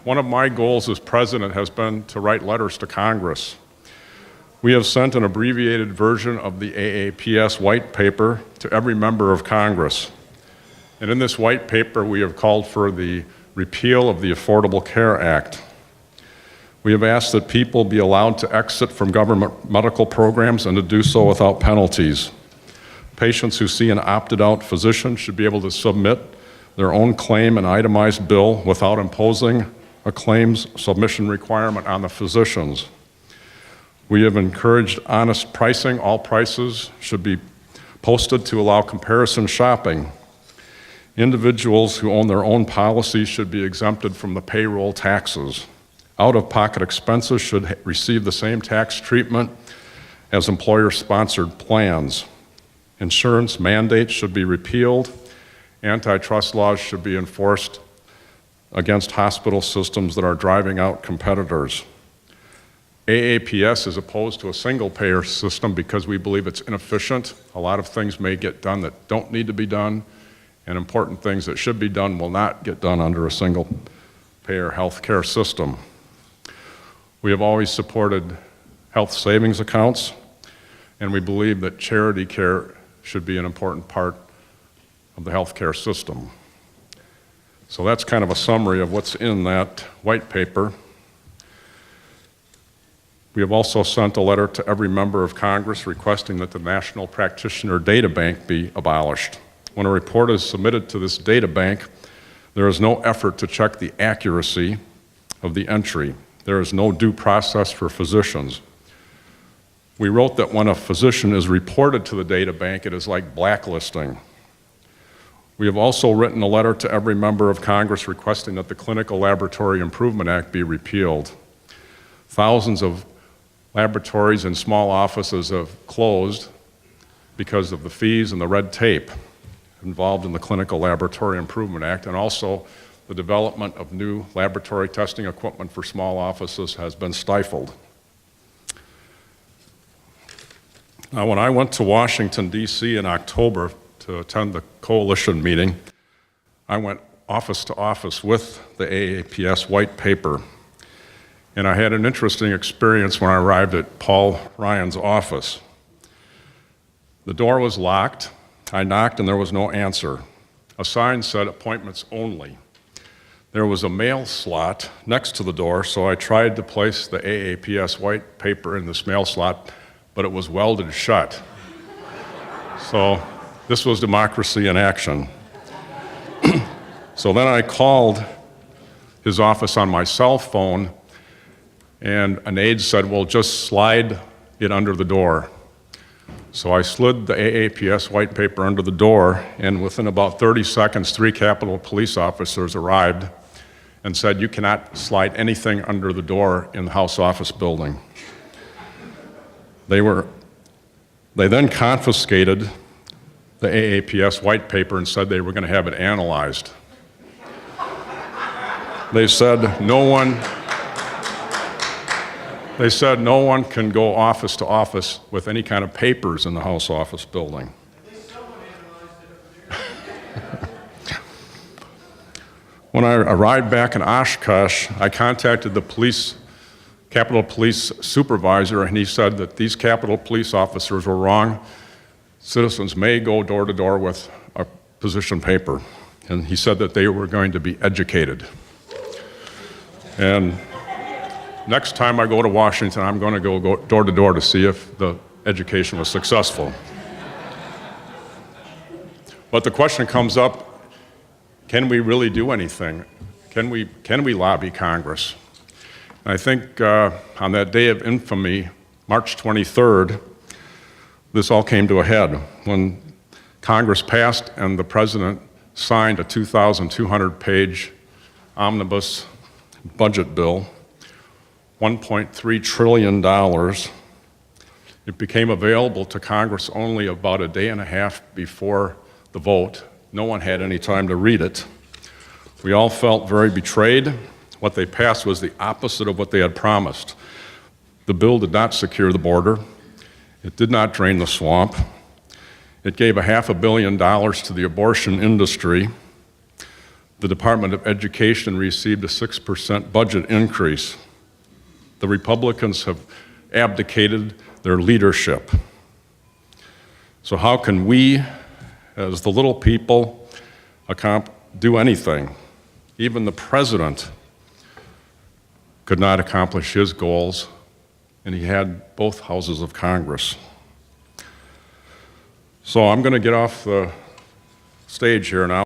One of my goals as president has been to write letters to Congress. We have sent an abbreviated version of the AAPS White Paper to every member of Congress. And in this White Paper, we have called for the repeal of the Affordable Care Act. We have asked that people be allowed to exit from government medical programs and to do so without penalties. Patients who see an opted-out physician should be able to submit their own claim and itemized bill without imposing a claims submission requirement on the physicians. We have encouraged honest pricing. All prices should be posted to allow comparison shopping. Individuals who own their own policies should be exempted from the payroll taxes. Out-of-pocket expenses should receive the same tax treatment as employer-sponsored plans. Insurance mandates should be repealed. Antitrust laws should be enforced against hospital systems that are driving out competitors. AAPS is opposed to a single-payer system because we believe it's inefficient. A lot of things may get done that don't need to be done, and important things that should be done will not get done under a single-payer health care system. We have always supported health savings accounts, and we believe that charity care should be an important part of the health care system. So that's kind of a summary of what's in that white paper. We have also sent a letter to every member of Congress requesting that the National Practitioner Data Bank be abolished. When a report is submitted to this data bank, there is no effort to check the accuracy of the entry. There is no due process for physicians. We wrote that when a physician is reported to the data bank, it is like blacklisting. We have also written a letter to every member of Congress requesting that the Clinical Laboratory Improvement Act be repealed. Thousands of laboratories and small offices have closed because of the fees and the red tape involved in the Clinical Laboratory Improvement Act, and also the development of new laboratory testing equipment for small offices has been stifled. Now, when I went to Washington, D.C. in October to attend the coalition meeting, I went office to office with the AAPS White Paper. And I had an interesting experience when I arrived at Paul Ryan's office. The door was locked. I knocked and there was no answer. A sign said appointments only. There was a mail slot next to the door, so I tried to place the AAPS White Paper in this mail slot, but it was welded shut. So this was democracy in action. So then I called his office on my cell phone, and an aide said, well, just slide it under the door. So I slid the AAPS White Paper under the door, and within about 30 seconds, 3 Capitol Police officers arrived and said, you cannot slide anything under the door in the House Office building. They then confiscated the AAPS White Paper and said they were going to have it analyzed. They said no one can go office to office with any kind of papers in the House Office building. When I arrived back in Oshkosh, I contacted the Capitol Police supervisor, and he said that these Capitol Police officers were wrong. Citizens may go door to door with a position paper. And he said that they were going to be educated. And next time I go to Washington, I'm going to go door to door to see if the education was successful. But the question comes up, can we really do anything? Can we lobby Congress? And I think on that day of infamy, March 23rd, this all came to a head when Congress passed and the president signed a 2,200-page omnibus budget bill, $1.3 trillion. It became available to Congress only about a day and a half before the vote. No one had any time to read it. We all felt very betrayed. What they passed was the opposite of what they had promised. The bill did not secure the border. It did not drain the swamp. It gave $500 million to the abortion industry. The Department of Education received a 6% budget increase. The Republicans have abdicated their leadership. So how can we, as the little people, do anything? Even the president could not accomplish his goals, and he had both houses of Congress. So I'm going to get off the stage here now.